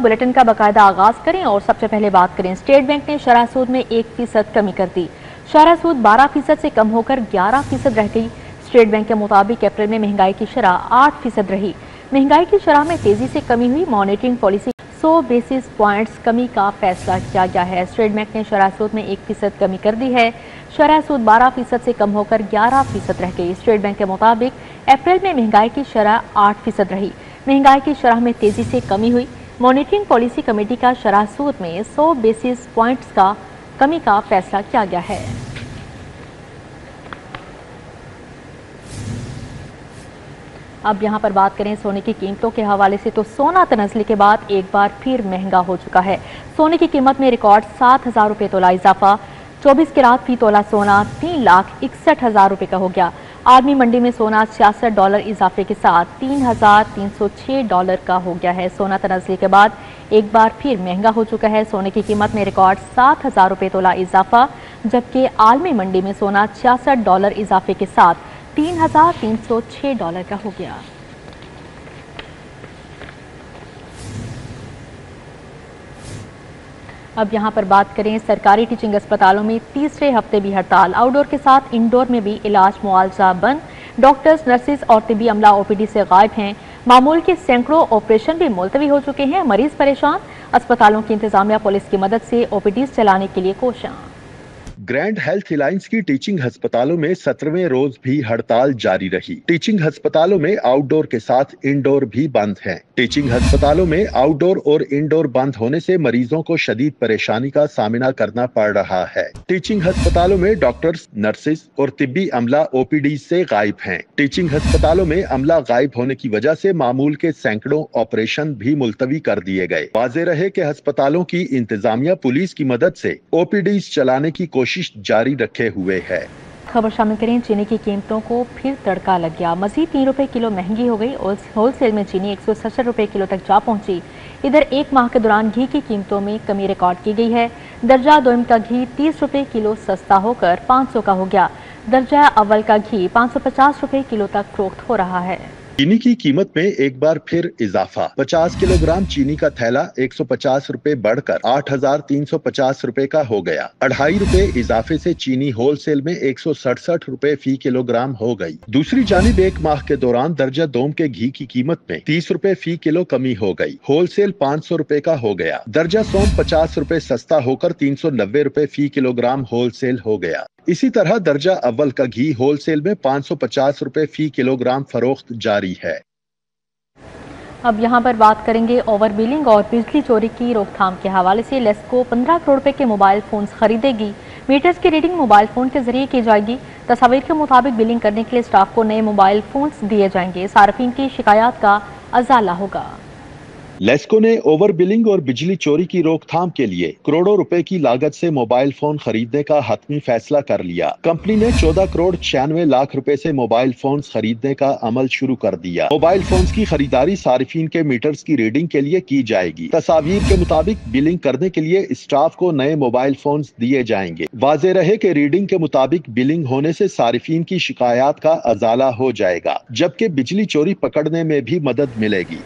Bulletin का बाकायदा आगाज करें और सबसे पहले बात करें। स्टेट बैंक ने शरह सूद में 1% कमी कर दी। शरह सूद 12% से कम होकर 11% रह गई। स्टेट बैंक के मुताबिक अप्रैल में महंगाई की शरह 8% रही। महंगाई की शरह में तेजी से कमी हुई। मॉनिटरिंग पॉलिसी 100 बेसिस पॉइंट्स कमी का फैसला किया गया है। स्टेट बैंक ने शरह सूद में 1% कमी कर दी है। शरह सूद 12% से कम होकर 11% रह गई। स्टेट बैंक के मुताबिक अप्रैल में महंगाई की शरह 8% रही। महंगाई की शरह में तेजी से कमी हुई। मॉनिटरिंग पॉलिसी कमेटी का शरह सूद में 100 बेसिस पॉइंट्स का कमी का फैसला किया गया है। अब यहां पर बात करें सोने की कीमतों के हवाले से, तो सोना तनज़्ज़ुल के बाद एक बार फिर महंगा हो चुका है। सोने की कीमत में रिकॉर्ड 7,000 रुपये तोला इजाफा। 24 कैरेट फी तोला सोना 3,61,000 रुपये का हो गया। आलमी मंडी में सोना $66 इजाफे के साथ $3,306 का हो गया है। सोना तनज़्ज़ुल के बाद एक बार फिर महंगा हो चुका है। सोने की कीमत में रिकॉर्ड 7,000 रुपये तोला इजाफा, जबकि आलमी मंडी में सोना $66 इजाफे के साथ $3,306 का हो गया। अब यहां पर बात करें सरकारी टीचिंग अस्पतालों में तीसरे हफ्ते भी हड़ताल। आउटडोर के साथ इंडोर में भी इलाज मुआवजा बंद। डॉक्टर्स, नर्सिस और तिब्बी अमला ओपीडी से गायब हैं। मामूल के सैकड़ों ऑपरेशन भी मुलतवी हो चुके हैं। मरीज परेशान। अस्पतालों की इंतजामिया पुलिस की मदद से ओपीडी चलाने के लिए कोशिश। ग्रैंड हेल्थ अलायंस की टीचिंग अस्पतालों में 17वें रोज भी हड़ताल जारी रही। टीचिंग अस्पतालों में आउटडोर के साथ इंडोर भी बंद हैं। टीचिंग अस्पतालों में आउटडोर और इंडोर बंद होने से मरीजों को शदीद परेशानी का सामना करना पड़ रहा है। टीचिंग अस्पतालों में डॉक्टर्स, नर्सिस और तिब्बी अमला ओपीडी से गायब हैं। टीचिंग अस्पतालों में अमला गायब होने की वजह से मामूल के सैकड़ों ऑपरेशन भी मुलतवी कर दिए गए। वाज़ेह रहे कि अस्पतालों की इंतजामिया पुलिस की मदद से ओपीडी चलाने की कोशिश जारी रखे हुए है। खबर शामिल करें। चीनी की कीमतों को फिर तड़का लग गया। मजीद 3 रुपए किलो महंगी हो गई। होलसेल में चीनी 170 रुपए किलो तक जा पहुंची। इधर एक माह के दौरान घी की कीमतों में कमी रिकॉर्ड की गई है। दर्जा दोम का घी 30 रुपए किलो सस्ता होकर 500 का हो गया। दर्जा अव्वल का घी 550 रुपए किलो तक फरोख्त हो रहा है। चीनी की कीमत में एक बार फिर इजाफा। 50 किलोग्राम चीनी का थैला 150 रुपए बढ़कर 8,350 रुपए का हो गया। 2.5 रुपए इजाफे से चीनी होलसेल में 167 रुपए फी किलोग्राम हो गई। दूसरी जानिब एक माह के दौरान दर्जा दोम के घी की कीमत में 30 रुपए फी किलो कमी हो गई। होलसेल 500 रुपए का हो गया। दर्जा सोम 50 रुपए सस्ता होकर 390 रुपए फी किलोग्राम होलसेल हो गया। इसी तरह दर्जा अव्वल का घी होलसेल में 550 रुपए फी किलोग्राम फरोख्त जारी है। अब यहां पर बात करेंगे ओवर बिलिंग और बिजली चोरी की रोकथाम के हवाले से। लेस्को 15 करोड़ रुपए के मोबाइल फोन खरीदेगी। मीटर्स की रीडिंग मोबाइल फोन के जरिए की जाएगी। तस्वीर के मुताबिक बिलिंग करने के लिए स्टाफ को नए मोबाइल फोन दिए जाएंगे। सार्फिन की शिकायत का अजाला होगा। लेस्को ने ओवर बिलिंग और बिजली चोरी की रोकथाम के लिए करोड़ों रुपए की लागत से मोबाइल फोन खरीदने का हतमी फैसला कर लिया। कंपनी ने 14 करोड़ 96 लाख रुपए से मोबाइल फोन खरीदने का अमल शुरू कर दिया। मोबाइल फोन की खरीदारी सार्फिन के मीटर्स की रीडिंग के लिए की जाएगी। तस्वीर के मुताबिक बिलिंग करने के लिए स्टाफ को नए मोबाइल फोन दिए जाएंगे। वाज़ेह रहे कि रीडिंग के मुताबिक बिलिंग होने से सार्फिन की शिकायत का अजाला हो जाएगा, जबकि बिजली चोरी पकड़ने में भी मदद मिलेगी।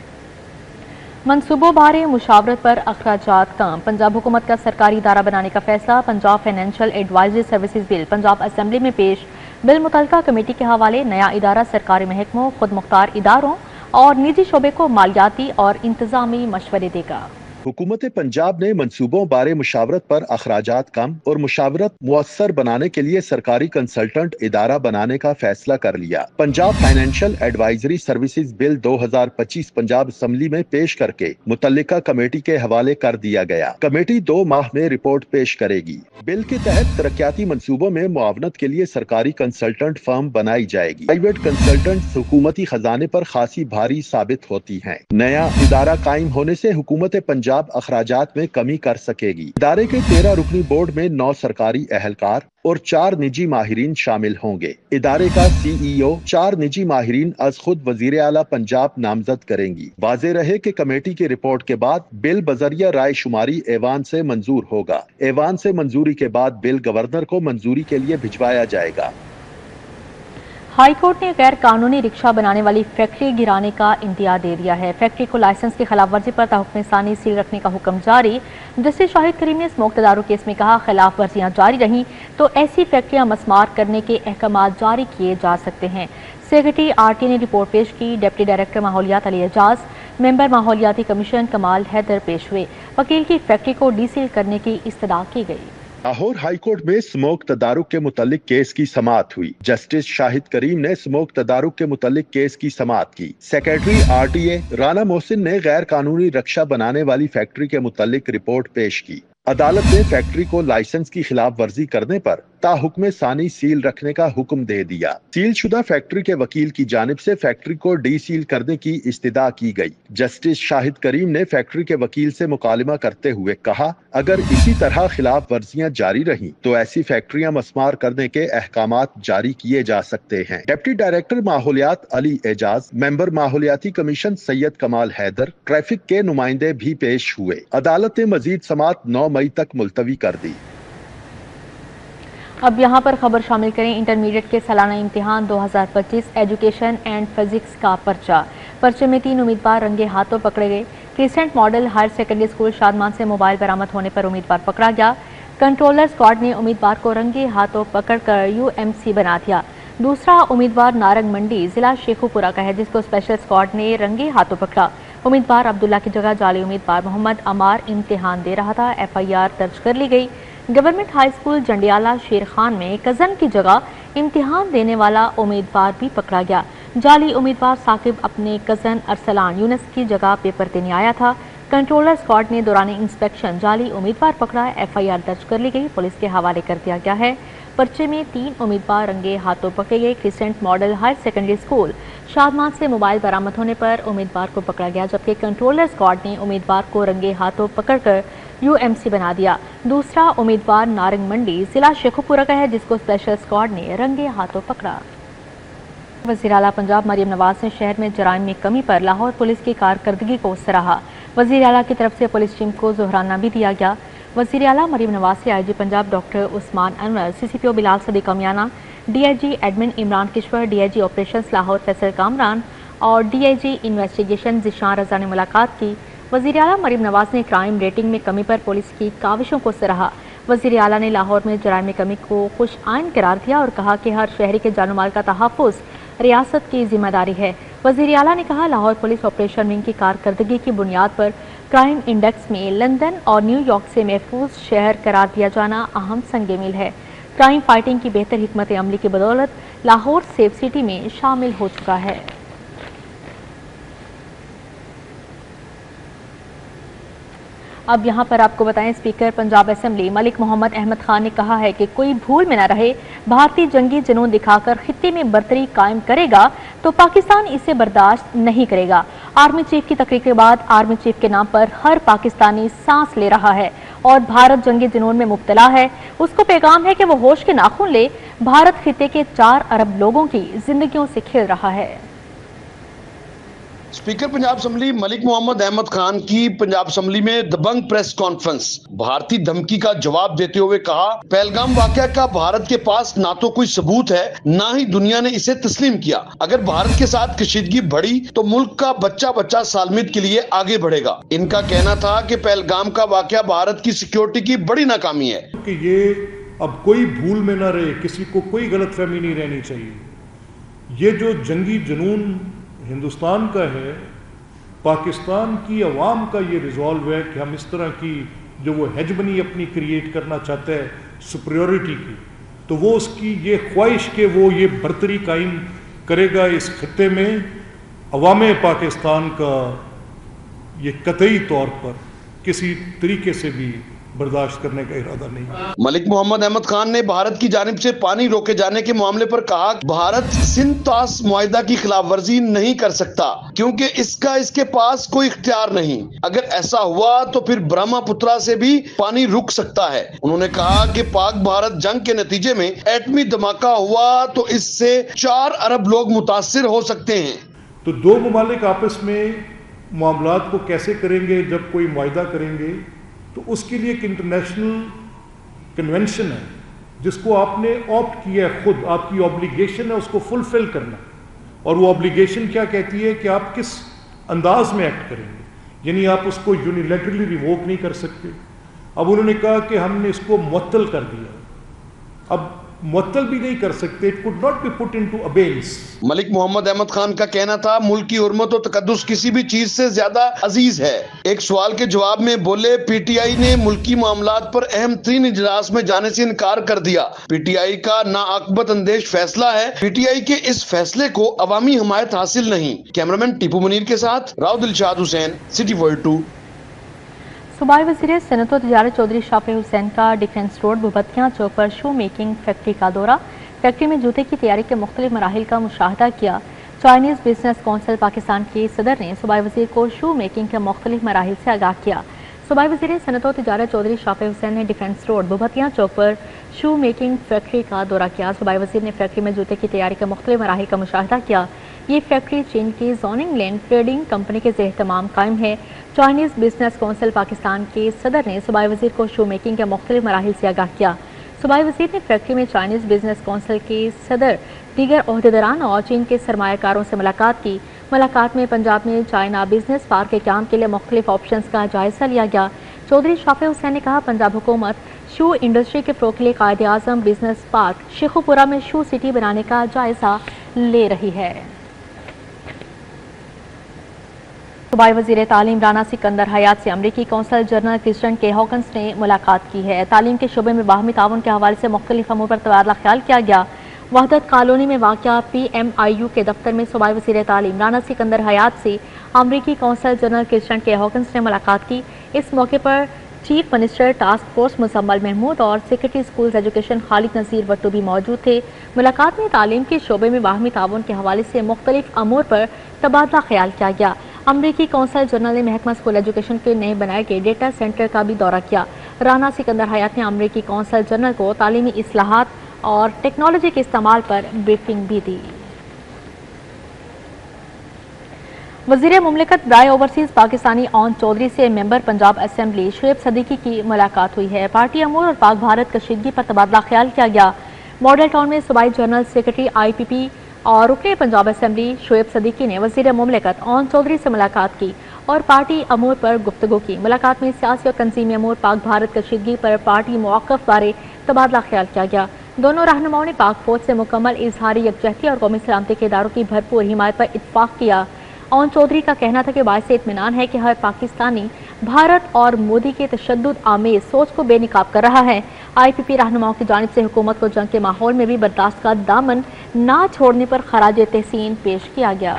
मनसूबों बारे मुशावरत पर अखराजात कम। पंजाब हुकूमत का सरकारी इदारा बनाने का फैसला। Punjab financial advisory services bill Punjab assembly में पेश। बिल मुतल्लिका कमेटी के हवाले। नया इदारा सरकारी महकमों, खुद मुख्तार इदारों और निजी शोबे को मालियाती और इंतजामी मशवरे देगा। हुकूमत पंजाब ने मंसूबों बारे मुशावरत पर अखराजात कम और मुशावरत मुअस्सर बनाने के लिए सरकारी कंसल्टेंट इदारा बनाने का फैसला कर लिया। Punjab financial advisory services bill 2025 Punjab assembly में पेश करके मुतल्लिका कमेटी के हवाले कर दिया गया। कमेटी 2 माह में रिपोर्ट पेश करेगी। बिल के तहत तरक्याती मंसूबों में मुआवनत के लिए सरकारी कंसल्टेंट फर्म बनाई जाएगी। प्राइवेट कंसल्टेंट हुकूमती खजाने पर खासी भारी साबित होती हैं। नया इदारा कायम होने से हुकूमत पंजाब अखराजात में कमी कर सकेगी। इदारे के 13 रुकनी बोर्ड में 9 सरकारी एहलकार और 4 निजी माहिरीन शामिल होंगे। इदारे का CEO 4 निजी माहिरीन अज खुद वजीर आला पंजाब नामजद करेंगी। वाज़ेह रहे कि कमेटी की रिपोर्ट के बाद बिल बजरिया राय शुमारी ऐवान से मंजूर होगा। ऐवान से मंजूरी के बाद बिल गवर्नर को मंजूरी के लिए भिजवाया जाएगा। हाईकोर्ट ने गैर कानूनी रिक्शा बनाने वाली फैक्ट्री गिराने का इंदिया दे दिया है। फैक्ट्री को लाइसेंस की खिलाफ वर्जी पर ताहुक्म सानी सील रखने का हुक्म जारी। जस्टिस शाहिद करीम ने स्मोक तदारुक केस में कहा, खिलाफ वर्जियां जारी रहीं तो ऐसी फैक्ट्रियां मस्मार करने के अहकाम जारी किए जा सकते हैं। सेक्रेटरी RT ने रिपोर्ट पेश की। डिप्टी डायरेक्टर माहौलियात अली एजाज, मेंबर माहौलियाती कमीशन कमाल हैदर पेश हुए। वकील की फैक्ट्री को डीसील करने की इस्तदा की गई। लाहौर हाईकोर्ट में स्मोक तदारुक के मुतालिक केस की समाअत हुई। जस्टिस शाहिद करीम ने स्मोक तदारुक के मुतालिक केस की समाअत की। सेक्रेटरी RTA राना मोहसिन ने गैर कानूनी रक्षा बनाने वाली फैक्ट्री के मुतालिक रिपोर्ट पेश की। अदालत ने फैक्ट्री को लाइसेंस की खिलाफ वर्जी करने पर ताहुक्म सानी सील रखने का हुक्म दे दिया। सील शुदा फैक्ट्री के वकील की जानिब से फैक्ट्री को डी सील करने की इस्तदा की गई। जस्टिस शाहिद करीम ने फैक्ट्री के वकील से मुकालमा करते हुए कहा, अगर इसी तरह खिलाफ वर्जियां जारी रहीं तो ऐसी फैक्ट्रियां मस्मार करने के अहकामात जारी किए जा सकते हैं। डिप्टी डायरेक्टर माहौलियात अली एजाज, मेंबर माहौलियाती कमीशन सैयद कमाल हैदर, ट्रैफिक के नुमाइंदे भी पेश हुए। अदालत ने मजीद समाअत 9 मई तक मुलतवी कर दी। अब यहाँ पर खबर शामिल करें। इंटरमीडिएट के सालाना इम्तिहान 2025 एजुकेशन एंड फिजिक्स का पर्चे में 3 उम्मीदवार रंगे हाथों पकड़े गए। Crescent Model Higher Secondary School Shadman से मोबाइल बरामद होने पर उम्मीदवार पकड़ा गया। कंट्रोलर स्क्वाड ने उम्मीदवार को रंगे हाथों पकड़कर UMC बना दिया। दूसरा उम्मीदवार नारंग मंडी जिला शेखुपुरा का है, जिसको स्पेशल स्क्वाड ने रंगे हाथों पकड़ा। उम्मीदवार अब्दुल्ला की जगह जाली उम्मीदवार मोहम्मद अमार इम्तिहान दे रहा था। FIR दर्ज कर ली गई। गवर्नमेंट हाई स्कूल जंडियाला शेर खान में कजन की जगह इम्तिहान देने वाला उम्मीदवार भी पकड़ा गया। जाली उम्मीदवार साकिब अपने कजन अरसलान यूनस की जगह पेपर देने आया था। कंट्रोलर स्क्वाड ने दौरान इंस्पेक्शन जाली उम्मीदवार पकड़ा। FIR दर्ज कर ली गई, पुलिस के हवाले कर दिया गया है। पर्चे में 3 उम्मीदवार रंगे हाथों पकड़े गए। Crescent Model Higher Secondary School Shadman से मोबाइल बरामद होने पर उम्मीदवार को पकड़ा गया, जबकि कंट्रोलर स्क्वाड ने उम्मीदवार को रंगे हाथों पकड़कर UMC बना दिया। दूसरा उम्मीदवार नारंग मंडी जिला शेखुपुरा का है, जिसको स्पेशल स्क्वाड ने रंगे हाथों पकड़ा। वज़ीर आला पंजाब मरियम नवाज ने शहर में जराइम में कमी पर लाहौर पुलिस की कारकर्दगी को सराहा। वज़ीर आला की तरफ से पुलिस टीम को जोहराना भी दिया गया। वज़ीर आला मरियम नवाज से IG Punjab doctor Usman Anwar, CCPO Bilal Sadiq अमियाना, DIG admin Imran Kishwar, DIG operations Lahore Faisal Kamran और DIG इन्वेस्टिगेशन ज़िशान रज़ा ने मुलाकात की। वज़ीर आला मरियम नवाज ने क्राइम रेटिंग में कमी पर पुलिस की काविशों को सराहा। वज़ीर आला ने लाहौर में जराइम में कमी को खुश आइन करार दिया और कहा कि हर शहरी के जानो माल का तहफ़्फ़ुज़ रियासत की जिम्मेदारी है। वज़ीर आला ने कहा, लाहौर पुलिस ऑपरेशन विंग की कारकर्दगी की बुनियाद पर क्राइम इंडेक्स में लंदन और न्यूयॉर्क से महफूज शहर करार दिया जाना अहम संग मील है। क्राइम फाइटिंग की बेहतर हिकमत अमली की बदौलत लाहौर सेफ सिटी में शामिल हो चुका है। अब यहाँ पर आपको बताएं, स्पीकर पंजाब असेंबली मलिक मोहम्मद अहमद खान ने कहा है कि कोई भूल में न रहे, भारतीय जंगी जुनून दिखाकर खित्ते में बर्तरी कायम करेगा तो पाकिस्तान इसे बर्दाश्त नहीं करेगा। आर्मी चीफ की तकरीर के बाद आर्मी चीफ के नाम पर हर पाकिस्तानी सांस ले रहा है और भारत जंगी जुनून में मुब्तला है। उसको पैगाम है कि वो होश के नाखून ले। भारत खित्ते के 4 अरब लोगों की जिंदगियों से खेल रहा है। स्पीकर पंजाब असेंबली मलिक मोहम्मद अहमद खान की पंजाब असेंबली में दबंग प्रेस कॉन्फ्रेंस। भारतीय धमकी का जवाब देते हुए कहा, पहलगाम वाकया का भारत के पास ना तो कोई सबूत है, ना ही दुनिया ने इसे तस्लीम किया। अगर भारत के साथ कशीदगी बढ़ी तो मुल्क का बच्चा बच्चा सालमियत के लिए आगे बढ़ेगा। इनका कहना था कि पहलगाम का वाकया भारत की सिक्योरिटी की बड़ी नाकामी है कि ये अब कोई भूल में न रहे, किसी को कोई गलतफहमी नहीं रहनी चाहिए। ये जो जंगी जुनून हिंदुस्तान का है, पाकिस्तान की अवाम का ये रिजॉल्व है कि हम इस तरह की जो वो हेजबनी अपनी क्रिएट करना चाहता है सुपरियोरिटी की, तो वो उसकी ये ख्वाहिश के वो ये बर्तरी कायम करेगा इस खत्ते में, अवाम पाकिस्तान का ये कतई तौर पर किसी तरीके से भी बर्दाश्त करने का इरादा नहीं। मलिक मोहम्मद अहमद खान ने भारत की जानिब से पानी रोके जाने के मामले पर कहा, भारत सिंध तास मुआहिदा की खिलाफ वर्जी नहीं कर सकता क्योंकि इसके पास कोई इख्तियार नहीं। अगर ऐसा हुआ तो फिर ब्रह्मपुत्रा से भी पानी रुक सकता है। उन्होंने कहा कि पाक भारत जंग के नतीजे में एटमी धमाका हुआ तो इससे 4 अरब लोग मुतासिर हो सकते हैं। तो 2 ममालिक आपस में मामलात को कैसे करेंगे, जब कोई मुआहिदा करेंगे तो उसके लिए एक इंटरनेशनल कन्वेंशन है जिसको आपने ऑप्ट किया है, खुद आपकी ऑब्लिगेशन है उसको फुलफिल करना। और वो ऑब्लिगेशन क्या कहती है कि आप किस अंदाज में एक्ट करेंगे, यानी आप उसको यूनिलैटरली रिवोक नहीं कर सकते। अब उन्होंने कहा कि हमने इसको मुअत्तल कर दिया। अब मुअत्तल भी नहीं कर सकते, it could not be put into abeyance. Malik Mohammad Ahmad Khan का कहना था मुल्क की हुर्मत और तकद्दुस किसी भी चीज से ज्यादा अजीज है। एक सवाल के जवाब में बोले पीटीआई ने मुल्की मामलात पर अहम तरीन इजलास में जाने से इनकार कर दिया। पीटीआई का नाअक्बत अंदेश फैसला है। पीटीआई के इस फैसले को अवामी हमायत हासिल नहीं। कैमरामैन टीपू मुनीर के साथ राव दिलशाद हुसैन, सिटी वर्ल्ड 2। सूबाई वज़ीर सनअत व तिजारत चौधरी शाफी हुसैन का डिफेंस रोड भुबत्तियाँ चौक पर शू मेकिंग फैक्ट्री का दौरा। फैक्ट्री में जूते की तैयारी के मुख्तलिफ मराहिल का मुशाहदा किया। चाइनीज़ बिजनेस कौंसिल पाकिस्तान के सदर ने सूबाई वज़ीर को शू मेकिंग के मुख्तलिफ मराहिल से आगाह किया। सूबाई वज़ीर सनअत व तिजारत चौधरी शाफी हुसैन ने डिफेंस रोड भुबत्तियाँ चौक पर शू मेकिंग फैक्ट्री का दौरा किया। सूबाई वज़ीर ने फैक्ट्री में जूते की तैयारी के मुख्तलिफ मराहिल का मुशाहदा किया। ये फैक्ट्री चीन की जोनिंग लैंड ट्रेडिंग कंपनी के ज़ेर-ए-तमाम कायम है। चाइनीज़ बिजनेस कौंसिल पाकिस्तान के सदर ने सूबाई वज़ीर को शू मेकिंग के मुख्तलिफ मराहिल से आगाह किया। सूबाई वज़ीर ने फैक्ट्री में चाइनीज़ बिजनेस कौंसिल के सदर, दीगर ओहदेदारान और चीन के सरमायाकारों से मुलाकात की। मुलाकात में पंजाब में चाइना बिजनेस पार्क के काम के लिए मुख्तलिफ ऑप्शंस का जायजा लिया गया। चौधरी शाफी हुसैन ने कहा पंजाब हुकूमत शू इंडस्ट्री के फ़रोग़ के लिए कायद-ए-आज़म बिजनेस पार्क शेखुपुरा में शू सिटी बनाने का जायजा ले रही है। सूबाई वज़ीर तालीम राना सिकंदर हयात से अमरीकी कौंसल जनरल क्रिस्टियन के हॉकन्स ने मुलाकात की है। तालीम के शोबे में बाहमी ताउन के हवाले से मुख्तलिफ अमूर पर तबादला ख्याल किया गया। वहदत कॉलोनी में वाक़या PMIU के दफ्तर में सूबाई वज़ीर तालीम राना सिकंदर हयात से अमरीकी कौंसल जनरल क्रिस्टियन के हॉकन्स ने मुलाकात की। इस मौके पर chief minister task force Muzammil Mahmood और secretary schools education Khalid Nazir Wattoo भी मौजूद थे। मुलाकात में तालीम के शोबे में बाहमी ताउन के हवाले से मुख्तलिफ अमूर पर तबादला ख्याल किया गया। अमरीकी कौंसल जनरल ने महकमा स्कूल एजुकेशन के नए बनाए गए डेटा सेंटर का भी दौरा किया। राना सिकंदर हयात ने अमरीकी कौंसल जनरल को तालीमी इस्लाहात और टेक्नोलॉजी के इस्तेमाल पर ब्रीफिंग भी दी। वज़ीर मुमलिकत बराए ओवरसीज़ पाकिस्तानी ओन चौधरी से मेंबर पंजाब असम्बली शुएब सदीकी की मुलाकात हुई है। पार्टी अमूर और पाक भारत कशीदगी पर तबादला ख्याल किया गया। मॉडल टाउन में सूबाई जनरल सेक्रेटरी IPP और रुकने पंजाब असम्बली शुएब सदीकी ने वज़ीर मुमलिकत ओन चौधरी से मुलाकात की और पार्टी अमूर पर गुफ्तगू की। मुलाकात में सियासी और तंजीमी अमूर पाक भारत कशीदगी पर पार्टी मौक़िफ़ बारे तबादला ख्याल किया गया। दोनों रहनुमाओं ने पाक फौज से मुकम्मल इजहारी यकजहती और कौमी सलामती के इदारों की भरपूर हिमायत पर इत्तफाक किया। ओन चौधरी का कहना था कि बाइस इत्मीनान है कि हर पाकिस्तानी भारत और मोदी के तशद्दुद आमेज सोच को बेनकाब कर रहा है। IPP रहनुमाओं की जानिब से हुकूमत को जंग के माहौल में भी बर्दाश्त का दामन ना छोड़ने पर खराज तहसीन पेश किया गया।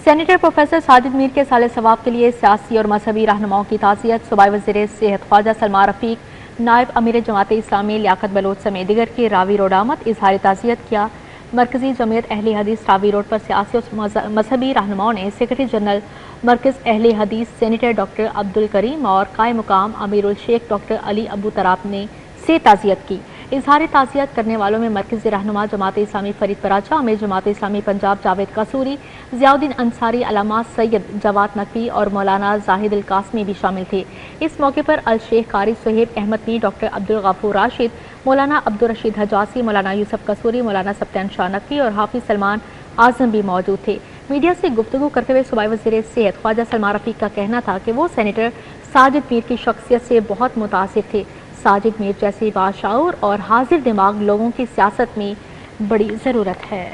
सेनेटर प्रोफेसर साजिद मीर के साले सवाब के लिए सियासी और मजहबी रहनुमाओं की ताज़ियत। सूबाई वज़ीर सेहत ख्वाजा सलमान रफीक, नायब अमीर जमात इस्लामी लियाकत बलोच समेत दीगर की रावी रोड आमद इजहार ताज़ियत किया। मरकजी जमीयत अहले हदीस रावी रोड पर सियासी और मजहबी रहनुमाओं ने सेक्रेटरी जनरल मरकज़ अहले हदीस सेनेटर डॉक्टर अब्दुल करीम और कायम मुकाम अमीरुल शेख डॉक्टर अली अबू तराब ने से ताज़ियत की। इजहार ताज़ियत करने वालों में मरकज़ी रहनुमा जमात इस्लामी फरीद पराचा, अमीर जमात इस्लामी पंजाब जावेद कसूरी, ज़ियाउद्दीन अंसारी, अल्लामा सैयद जवाद नकवी और मौलाना जाहिद अल कासमी भी शामिल थे। इस मौके पर अल शेख कारी सुहेब अहमद मीर, डॉक्टर अब्दुल गफूर राशिद, मौलाना अब्दुल रशीद हजासी, मौलाना यूसुफ कसूरी, मौलाना सप्तान शाह नकवी और हाफिज सलमान आजम भी मौजूद थे। मीडिया से गुफ्तगू करते हुए सूबाई वज़ीर सेहत ख्वाजा सलमान रफीक का कहना था कि वो सेनेटर साजिद मीर की शख्सियत से बहुत मुतासिर थे। साजिद मीर जैसे बाशाऊर और हाजिर दिमाग लोगों की सियासत में बड़ी ज़रूरत है।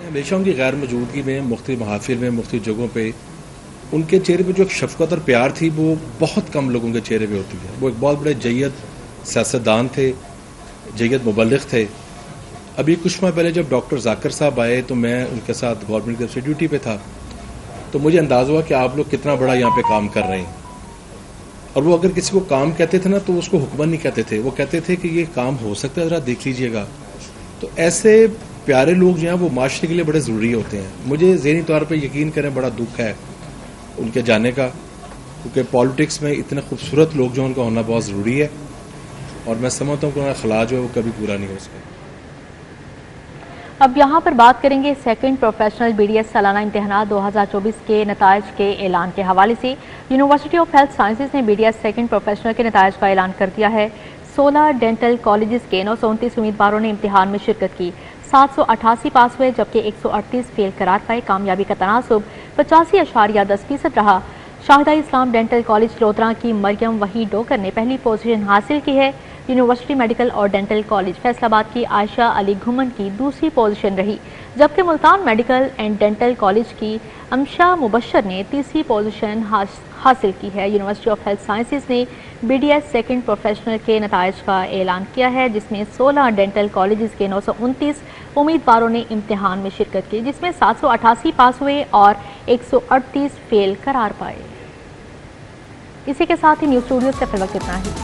हमेशा उनकी गैर मौजूदगी में मुख्तलिफ महाफिल में मुख्तलिफ जगहों पे उनके चेहरे पे जो एक शफकत और प्यार थी वो बहुत कम लोगों के चेहरे पे होती है। वो एक बहुत बड़े जय्यद सियासतदान थे, जय्यद मुबल्लिग थे। अभी कुछ माह पहले जब डॉक्टर जाकिर साहब आए तो मैं उनके साथ गवर्नमेंट की तरफ से ड्यूटी पे था, तो मुझे अंदाज़ा हुआ कि आप लोग कितना बड़ा यहाँ पे काम कर रहे हैं। और वो अगर किसी को काम कहते थे ना तो उसको हुक्मन नहीं कहते थे, वो कहते थे कि ये काम हो सकता है, ज़रा देख लीजिएगा। तो ऐसे प्यारे लोग जो हैं वो माशरे के लिए बड़े ज़रूरी होते हैं। मुझे ज़हनी तौर पर यकीन करें बड़ा दुख है उनके जाने का, क्योंकि पॉलिटिक्स में इतने खूबसूरत लोग जो उनका होना बहुत ज़रूरी है और मैं समझता हूँ कि उनका खला जो है वो कभी पूरा नहीं हो सका। अब यहाँ पर बात करेंगे सेकंड प्रोफेशनल बीडीएस सालाना इम्तिहान 2024 के नतायज के ऐलान के हवाले से। यूनिवर्सिटी ऑफ हेल्थ साइंसेज ने बीडीएस सेकंड प्रोफेशनल के नतायज का ऐलान कर दिया है। 16 डेंटल कॉलेजेस के 929 उम्मीदवारों ने इम्तिहान में शिरकत की। 788 पास हुए जबकि 138 फेल करार पाए। कामयाबी का तनासुब 85.10% रहा। शाहिदा इस्लाम डेंटल कॉलेज लोधरा की मरियम वही डोकर ने पहली पोजीशन हासिल की है। यूनिवर्सिटी मेडिकल और डेंटल कॉलेज फैसलाबाद की आयशा अली घुमन की दूसरी पोजीशन रही, जबकि Multan medical and dental college की अमशा मुबशर ने तीसरी पोजीशन हासिल की है। यूनिवर्सिटी ऑफ हेल्थ साइंसेज ने बीडीएस सेकंड प्रोफेशनल के नतायज का ऐलान किया है, जिसमें 16 डेंटल कॉलेजेस के 929 उम्मीदवारों ने इम्तिहान में शिरकत की, जिसमें 788 पास हुए और 138 फेल करार पाए। इसी के साथ ही न्यूज़ स्टूडियो से फिर वक्त इतना ही।